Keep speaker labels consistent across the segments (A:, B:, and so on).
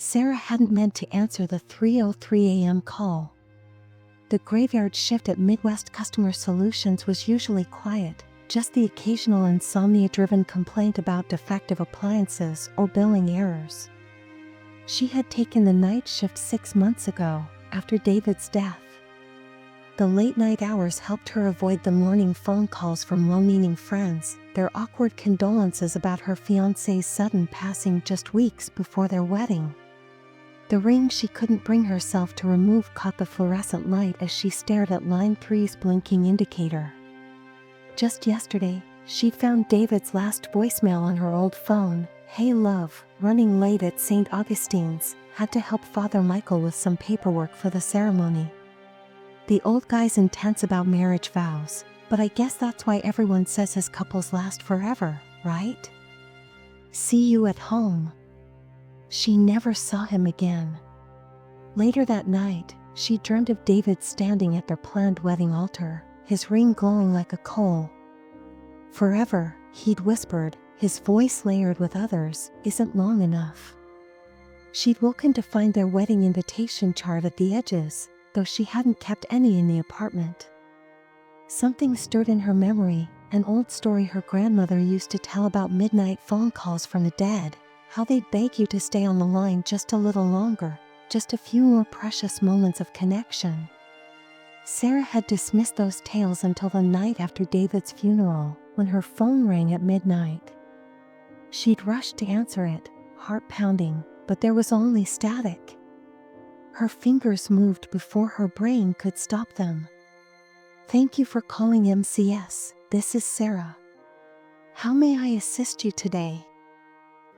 A: Sarah hadn't meant to answer the 3:03 a.m. call. The graveyard shift at Midwest Customer Solutions was usually quiet, just the occasional insomnia-driven complaint about defective appliances or billing errors. She had taken the night shift 6 months ago, after David's death. The late-night hours helped her avoid the morning phone calls from well-meaning friends, their awkward condolences about her fiancé's sudden passing just weeks before their wedding. The ring she couldn't bring herself to remove caught the fluorescent light as she stared at line 3's blinking indicator. Just yesterday, she'd found David's last voicemail on her old phone. "Hey love, running late at St. Augustine's, had to help Father Michael with some paperwork for the ceremony. The old guy's intense about marriage vows, but I guess that's why everyone says his couples last forever, right? See you at home." She never saw him again. Later that night, she dreamed of David standing at their planned wedding altar, his ring glowing like a coal. "Forever," he'd whispered, his voice layered with others, "isn't long enough." She'd woken to find their wedding invitation chart at the edges, though she hadn't kept any in the apartment. Something stirred in her memory, an old story her grandmother used to tell about midnight phone calls from the dead, how they'd beg you to stay on the line just a little longer, just a few more precious moments of connection. Sarah had dismissed those tales until the night after David's funeral, when her phone rang at midnight. She'd rushed to answer it, heart pounding, but there was only static. Her fingers moved before her brain could stop them. "Thank you for calling MCS, this is Sarah. How may I assist you today?"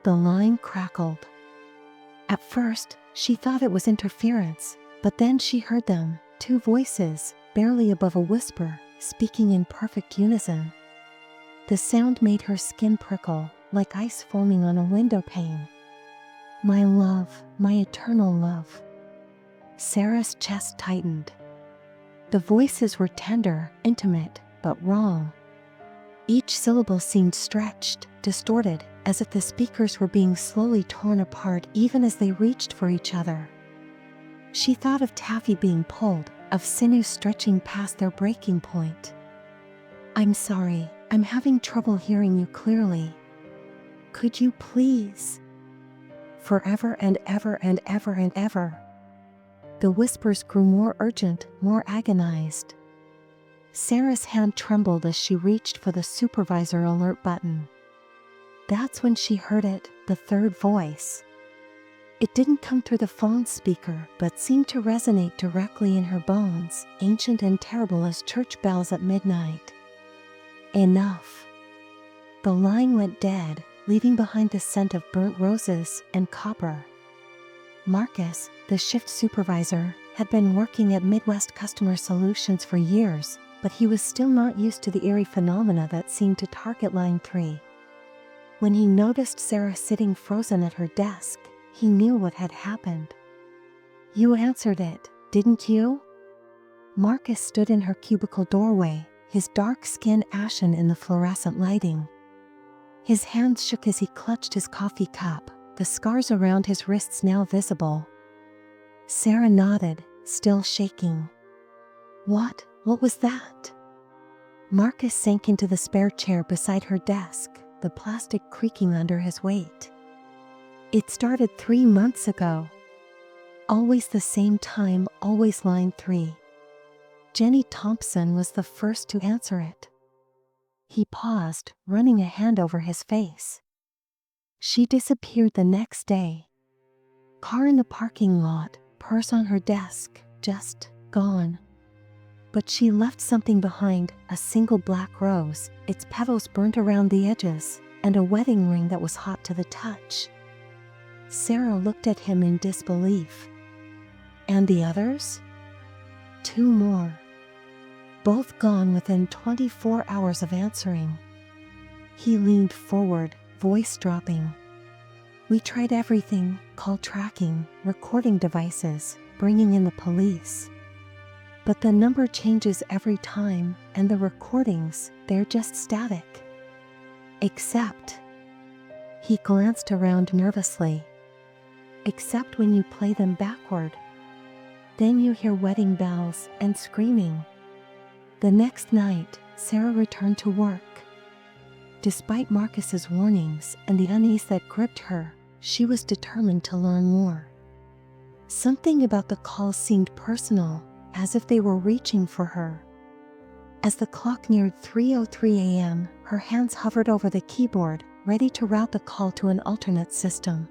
A: The line crackled. At first, she thought it was interference, but then she heard them, two voices, barely above a whisper, speaking in perfect unison. The sound made her skin prickle, like ice forming on a window pane. "My love, my eternal love." Sarah's chest tightened. The voices were tender, intimate, but wrong. Each syllable seemed stretched, distorted, as if the speakers were being slowly torn apart even as they reached for each other. She thought of taffy being pulled, of sinews stretching past their breaking point. "I'm sorry, I'm having trouble hearing you clearly. Could you please?" "Forever and ever and ever and ever." The whispers grew more urgent, more agonized. Sarah's hand trembled as she reached for the supervisor alert button. That's when she heard it, the third voice. It didn't come through the phone speaker, but seemed to resonate directly in her bones, ancient and terrible as church bells at midnight. "Enough." The line went dead, leaving behind the scent of burnt roses and copper. Marcus, the shift supervisor, had been working at Midwest Customer Solutions for years, but he was still not used to the eerie phenomena that seemed to target line 3. When he noticed Sarah sitting frozen at her desk, he knew what had happened. "You answered it, didn't you?" Marcus stood in her cubicle doorway, his dark skin ashen in the fluorescent lighting. His hands shook as he clutched his coffee cup, the scars around his wrists now visible. Sarah nodded, still shaking. What was that?" Marcus sank into the spare chair beside her desk, the plastic creaking under his weight. "It started 3 months ago. Always the same time, always line 3. Jenny Thompson was the first to answer it." He paused, running a hand over his face. "She disappeared the next day. Car in the parking lot, purse on her desk, just gone. But she left something behind, a single black rose, its petals burnt around the edges, and a wedding ring that was hot to the touch." Sarah looked at him in disbelief. "And the others?" "2 more. Both gone within 24 hours of answering." He leaned forward, voice dropping. "We tried everything, call tracking, recording devices, bringing in the police. But the number changes every time, and the recordings, they're just static. Except..." He glanced around nervously. except when you play them backward. Then you hear wedding bells and screaming. The next night, Sarah returned to work. Despite Marcus's warnings and the unease that gripped her, she was determined to learn more. Something about the calls seemed personal, as if they were reaching for her. As the clock neared 3:03 a.m., her hands hovered over the keyboard, ready to route the call to an alternate system.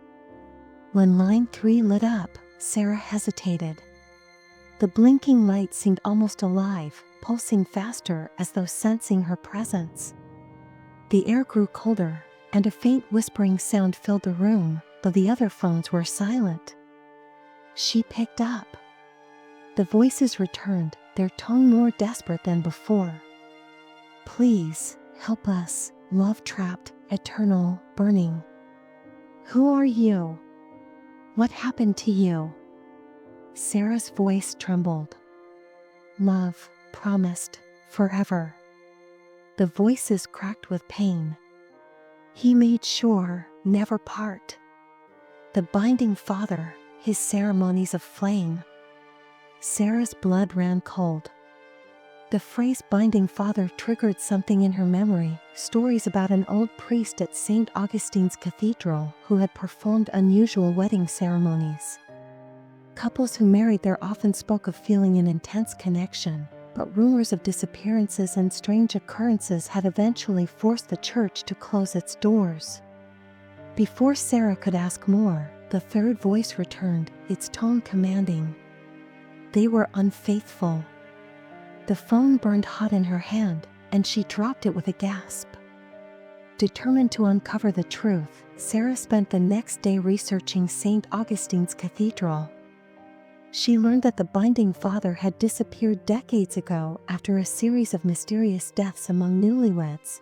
A: When line 3 lit up, Sarah hesitated. The blinking light seemed almost alive, pulsing faster as though sensing her presence. The air grew colder, and a faint whispering sound filled the room, though the other phones were silent. She picked up. The voices returned, their tone more desperate than before. "Please, help us, love-trapped, eternal, burning. Who are you? What happened to you?" Sarah's voice trembled. "Love, promised, forever." The voices cracked with pain. "He made sure, never part. The binding father, his ceremonies of flame." Sarah's blood ran cold. The phrase binding father triggered something in her memory, stories about an old priest at St. Augustine's Cathedral who had performed unusual wedding ceremonies. Couples who married there often spoke of feeling an intense connection, but rumors of disappearances and strange occurrences had eventually forced the church to close its doors. Before Sarah could ask more, the third voice returned, its tone commanding. They were unfaithful. The phone burned hot in her hand, and she dropped it with a gasp. Determined to uncover the truth, Sarah spent the next day researching St. Augustine's Cathedral. She learned that the binding father had disappeared decades ago after a series of mysterious deaths among newlyweds.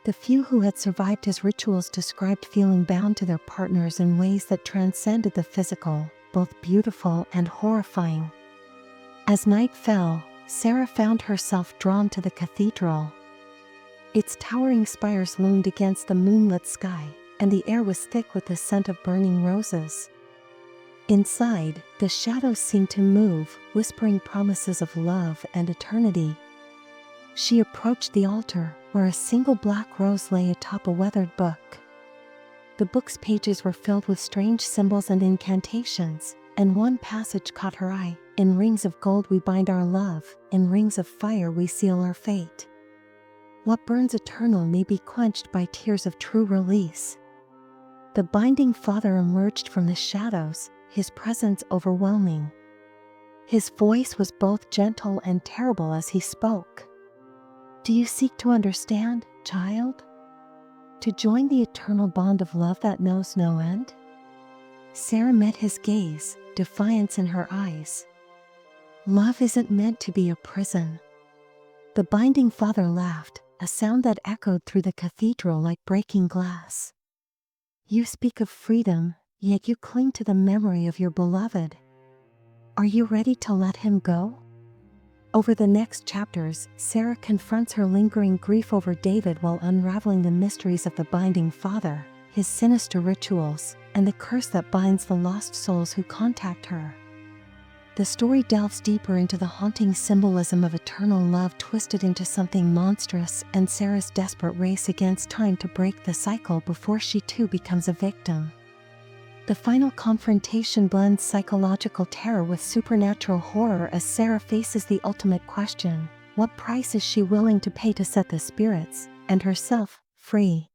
A: The few who had survived his rituals described feeling bound to their partners in ways that transcended the physical, both beautiful and horrifying. As night fell, Sarah found herself drawn to the cathedral. Its towering spires loomed against the moonlit sky, and the air was thick with the scent of burning roses. Inside, the shadows seemed to move, whispering promises of love and eternity. She approached the altar, where a single black rose lay atop a weathered book. The book's pages were filled with strange symbols and incantations, and one passage caught her eye. "In rings of gold we bind our love, in rings of fire we seal our fate. What burns eternal may be quenched by tears of true release." The binding father emerged from the shadows, his presence overwhelming. His voice was both gentle and terrible as he spoke. "Do you seek to understand, child? To join the eternal bond of love that knows no end?" Sarah met his gaze, defiance in her eyes. "Love isn't meant to be a prison." The binding father laughed, a sound that echoed through the cathedral like breaking glass. "You speak of freedom, yet you cling to the memory of your beloved. Are you ready to let him go?" Over the next chapters, Sarah confronts her lingering grief over David while unraveling the mysteries of the binding father, his sinister rituals, and the curse that binds the lost souls who contact her. The story delves deeper into the haunting symbolism of eternal love twisted into something monstrous and Sarah's desperate race against time to break the cycle before she too becomes a victim. The final confrontation blends psychological terror with supernatural horror as Sarah faces the ultimate question: what price is she willing to pay to set the spirits, and herself, free?